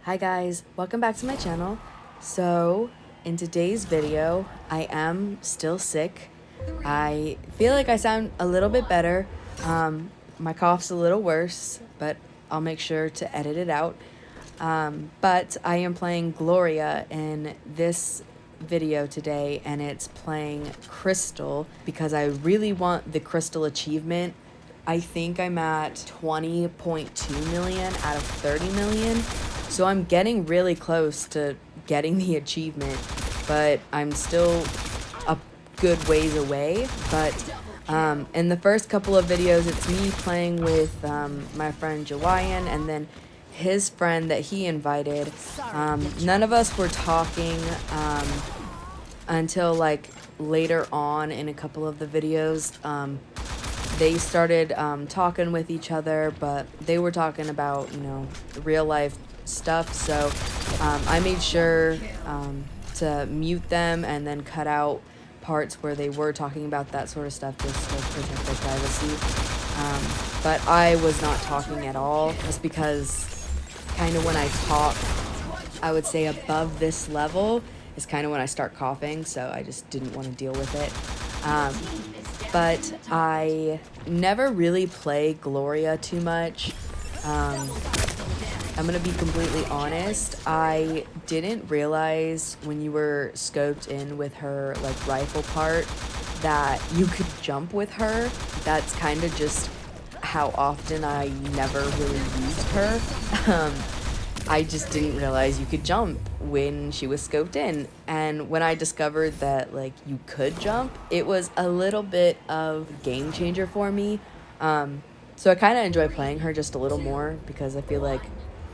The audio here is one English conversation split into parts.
Hi guys, welcome back to my channel. So in today's video, I am still sick. I feel like I sound a little bit better. My cough's a little worse, but I'll make sure to edit it out. But I am playing Gloria in this video today, and it's playing Crystal because I really want the Crystal achievement. I think I'm at 20.2 million out of 30 million. So I'm getting really close to getting the achievement, but I'm still a good ways away. But in the first couple of videos, it's me playing with my friend Jawayan and then his friend that he invited. None of us were talking until like later on in a couple of the videos. They started talking with each other, but they were talking about, real life stuff. So I made sure to mute them and then cut out parts where they were talking about that sort of stuff just to protect their privacy. But I was not talking at all, just because kind of when I talk, I would say above this level is kind of when I start coughing, so I just didn't want to deal with it. But I never really play Gloria too much. I'm gonna be completely honest, I didn't realize when you were scoped in with her like rifle part that you could jump with her. That's kind of just how often I never really used her. I just didn't realize you could jump when she was scoped in. And when I discovered that like you could jump, it was a little bit of a game changer for me. So I kind of enjoy playing her just a little more because I feel like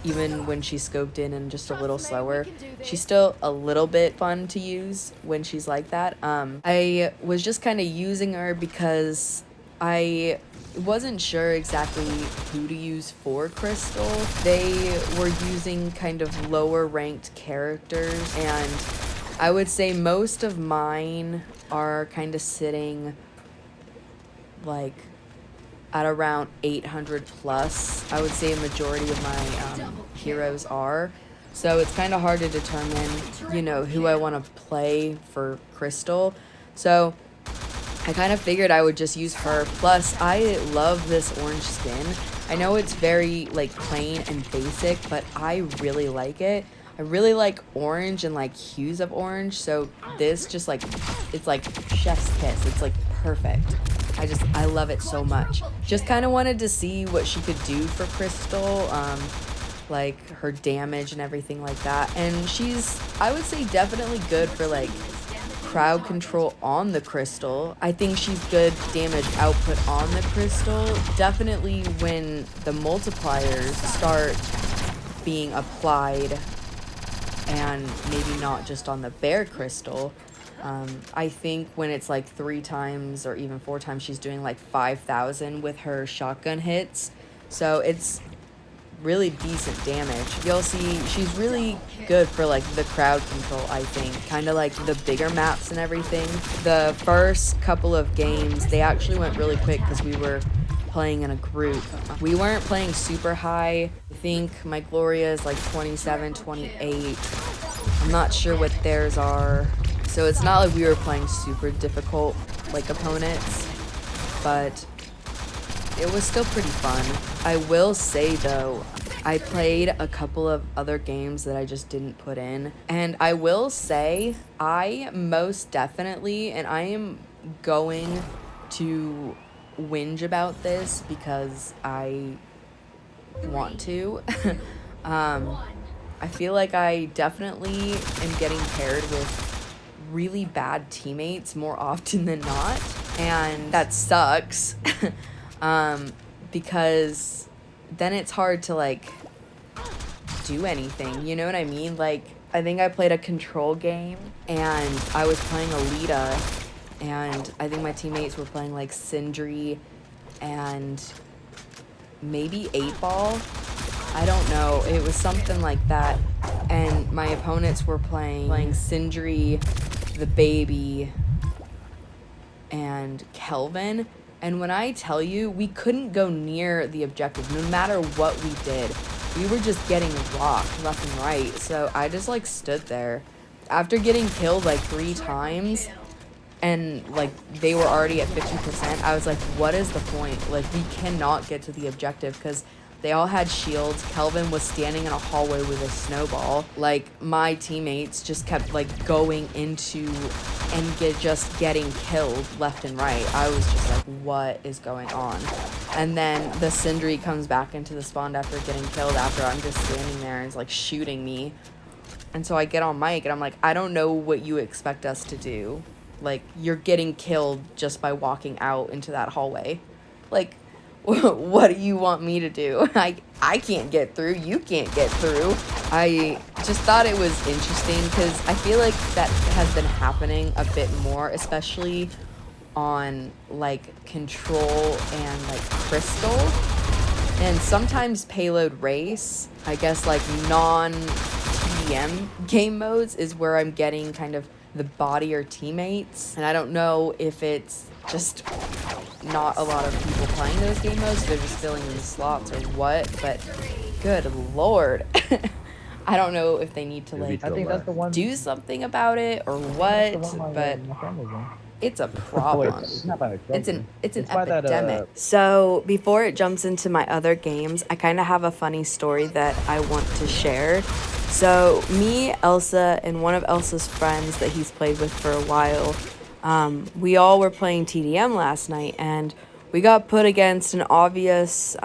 even when she's scoped in and just a little slower, she's still a little bit fun to use when she's like that. I was just kind of using her because I wasn't sure exactly who to use for Crystal. They were using kind of lower ranked characters, and I would say most of mine are kind of sitting like at around 800 plus. I would say a majority of my heroes are. So it's kind of hard to determine, who I want to play for Crystal. So I kind of figured I would just use her. Plus, I love this orange skin. I know it's very like plain and basic, but I really like it. I really like orange and like hues of orange. So this just like, it's like chef's kiss. It's like perfect. I love it so much. Just kind of wanted to see what she could do for Crystal, like her damage and everything like that. And she's, I would say, definitely good for like crowd control on the Crystal. I think she's good damage output on the Crystal. Definitely when the multipliers start being applied and maybe not just on the bare Crystal. I think when it's like 3 times or even 4 times, she's doing like 5,000 with her shotgun hits. So it's really decent damage. You'll see she's really good for like the crowd control, I think. Kind of like the bigger maps and everything. The first couple of games, they actually went really quick because we were playing in a group. We weren't playing super high. I think my Gloria is like 27, 28. I'm not sure what theirs are. So it's not like we were playing super difficult like opponents, but it was still pretty fun. I will say though, I played a couple of other games that I just didn't put in. And I will say, I most definitely, and I am going to whinge about this because I want to. I feel like I definitely am getting paired with really bad teammates more often than not, and that sucks. Because then it's hard to like do anything, you know what I mean? Like I think I played a control game and I was playing Alita, and I think my teammates were playing like Sindri and maybe 8-Ball. I don't know, it was something like that. And my opponents were playing Sindri, the baby, and Kelvin. And when I tell you, we couldn't go near the objective no matter what we did. we were just getting rocked left and right. So I just like stood there after getting killed like 3 times, and like they were already at 50%. I was like, what is the point? Like, we cannot get to the objective because they all had shields. Kelvin was standing in a hallway with a snowball. Like, my teammates just kept like going into and just getting killed left and right. I was just like, what is going on? And then the Sindri comes back into the spawn after getting killed, after I'm just standing there, and is like shooting me. And so I get on mic and I'm like, I don't know what you expect us to do. Like, you're getting killed just by walking out into that hallway. Like, what do you want me to do? I can't get through. You can't get through. I just thought it was interesting because I feel like that has been happening a bit more, especially on like Control and like Crystal. And sometimes Payload Race, I guess like non-TDM game modes is where I'm getting kind of the bodier teammates. And I don't know if it's just not a lot of people playing those game modes, they're just filling in the slots or what, but good lord. I don't know if they need to like I think that's the one, do something about it or what, but it's a problem. It's an epidemic. So before it jumps into my other games, I kind of have a funny story that I want to share. So me, Elsa, and one of Elsa's friends that he's played with for a while, we all were playing TDM last night, and we got put against an obvious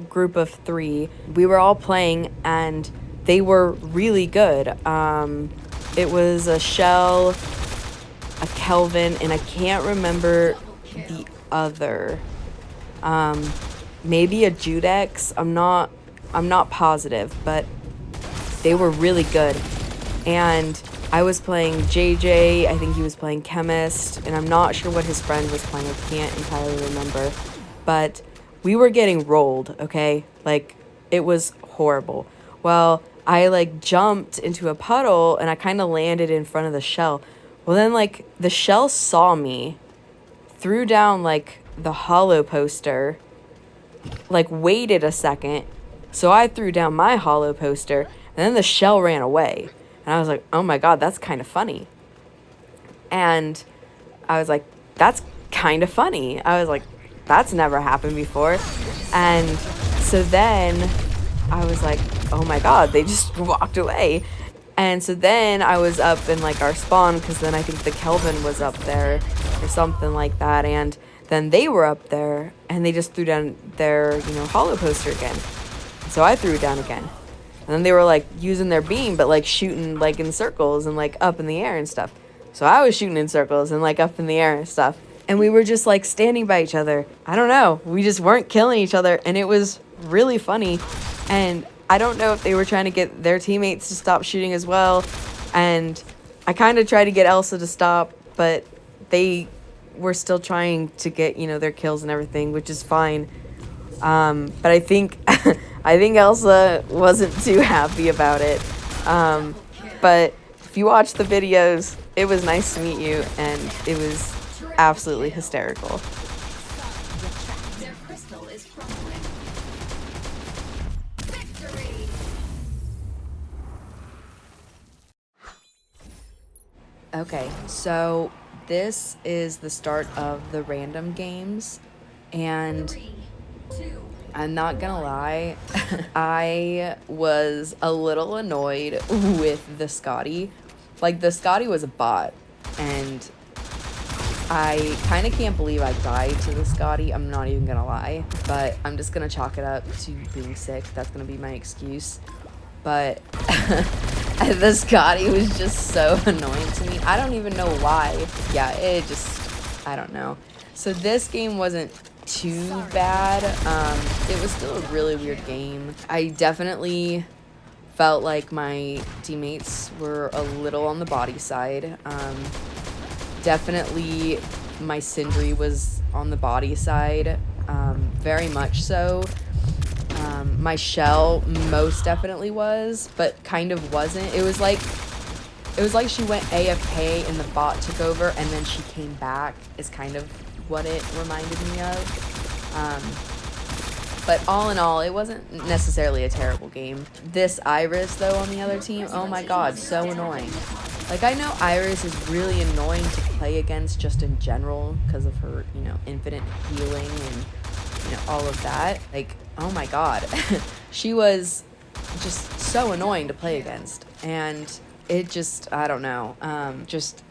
group of 3. We were all playing, and they were really good. It was a Shell, a Kelvin, and I can't remember the other. Maybe a Judex. I'm not positive, but they were really good. And I was playing JJ, I think he was playing Chemist, and I'm not sure what his friend was playing, I can't entirely remember. But we were getting rolled, okay? Like, it was horrible. Well, I like jumped into a puddle and I kind of landed in front of the Shell. Well, then like the Shell saw me, threw down like the hollow poster, like waited a second, so I threw down my hollow poster, and then the Shell ran away. And I was like, oh my god, that's kind of funny. And I was like, that's kind of funny. I was like, that's never happened before. And so then I was like, oh my god, they just walked away. And so then I was up in like our spawn, because then I think the Kelvin was up there or something like that. And then they were up there and they just threw down their, hollow poster again. So I threw it down again. And then they were like using their beam, but like shooting like in circles and like up in the air and stuff. So I was shooting in circles and like up in the air and stuff. And we were just like standing by each other. I don't know. We just weren't killing each other. And it was really funny. And I don't know if they were trying to get their teammates to stop shooting as well. And I kind of tried to get Elsa to stop, but they were still trying to get, their kills and everything, which is fine. But I think I think Elsa wasn't too happy about it. But if you watch the videos, it was nice to meet you, and it was absolutely hysterical. Okay, so this is the start of the random games, and I'm not gonna lie, I was a little annoyed with the Scotty. Like, the Scotty was a bot, and I kind of can't believe I died to the Scotty, I'm not even gonna lie. But I'm just gonna chalk it up to being sick, that's gonna be my excuse. But the Scotty was just so annoying to me. I don't even know why. Yeah, I don't know. So this game wasn't too bad. It was still a really weird game. I definitely felt like my teammates were a little on the body side. Definitely my Sindri was on the body side, very much so. My Shell most definitely was, but kind of wasn't. It was like she went AFK and the bot took over, and then she came back, is kind of what it reminded me of. But all in all, it wasn't necessarily a terrible game. This Iris, though, on the other team, oh my god, so annoying. Like, I know Iris is really annoying to play against just in general because of her, you know, infinite healing and, you know, all of that. Like, oh my god. She was just so annoying to play against. And it just, I don't know.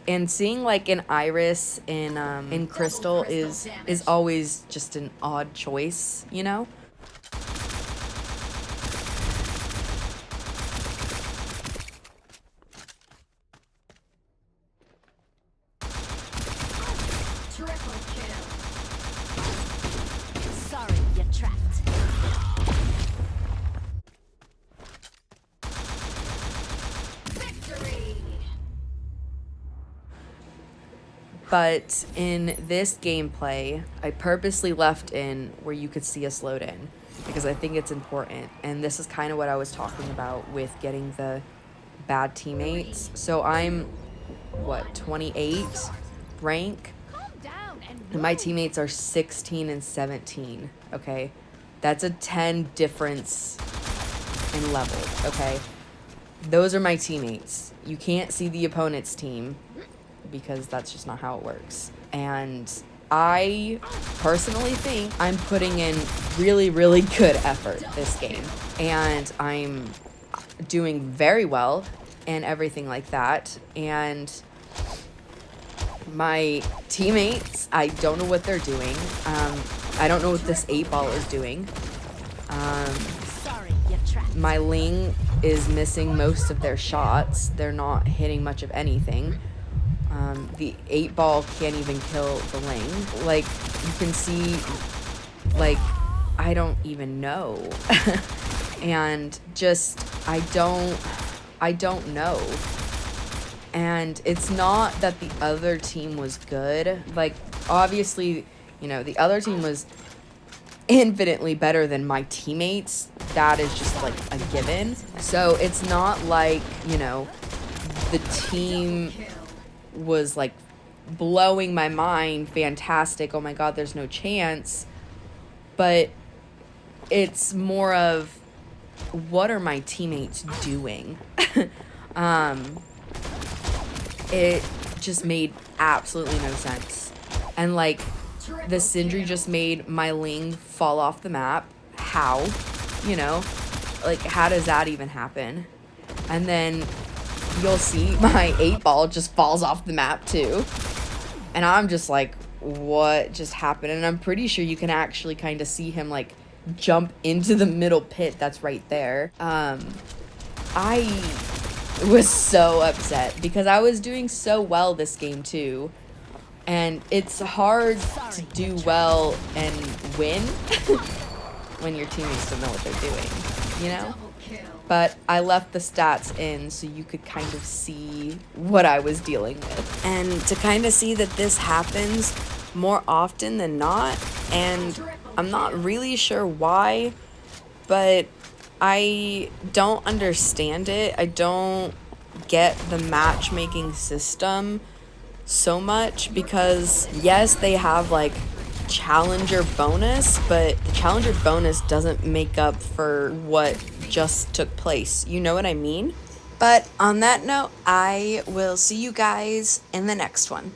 And seeing like an Iris in Crystal is always just an odd choice, you know? Triple kill. Sorry, you're trapped. Victory. But in this gameplay, I purposely left in where you could see us load in because I think it's important. And this is kind of what I was talking about with getting the bad teammates. So I'm, what, 28 rank? And my teammates are 16 and 17, okay? That's a 10 difference in level, okay? Those are my teammates. You can't see the opponent's team because that's just not how it works. And I personally think I'm putting in really, really good effort this game. And I'm doing very well and everything like that. And my teammates, I don't know what they're doing. I don't know what this 8-ball is doing. My Ling is missing most of their shots. They're not hitting much of anything. The 8-ball can't even kill the Ling. Like, you can see, like, I don't even know. And just, I don't know. And it's not that the other team was good. Like, obviously, you know, the other team was infinitely better than my teammates. That is just, like, a given. So it's not like, you know, the team was, like, blowing my mind, fantastic, oh my god, there's no chance. But it's more of, what are my teammates doing? It just made absolutely no sense. And like, the Sindri just made my Ling fall off the map. How? You know? Like, how does that even happen? And then you'll see my 8-ball just falls off the map too. And I'm just like, what just happened? And I'm pretty sure you can actually kind of see him like jump into the middle pit that's right there. I was so upset because I was doing so well this game too. And it's hard to do well and win when your teammates don't know what they're doing, you know? But I left the stats in so you could kind of see what I was dealing with. And to kind of see that this happens more often than not, and I'm not really sure why, but I don't understand it. I don't get the matchmaking system so much because, yes, they have like challenger bonus, but the challenger bonus doesn't make up for what just took place. You know what I mean? But on that note, I will see you guys in the next one.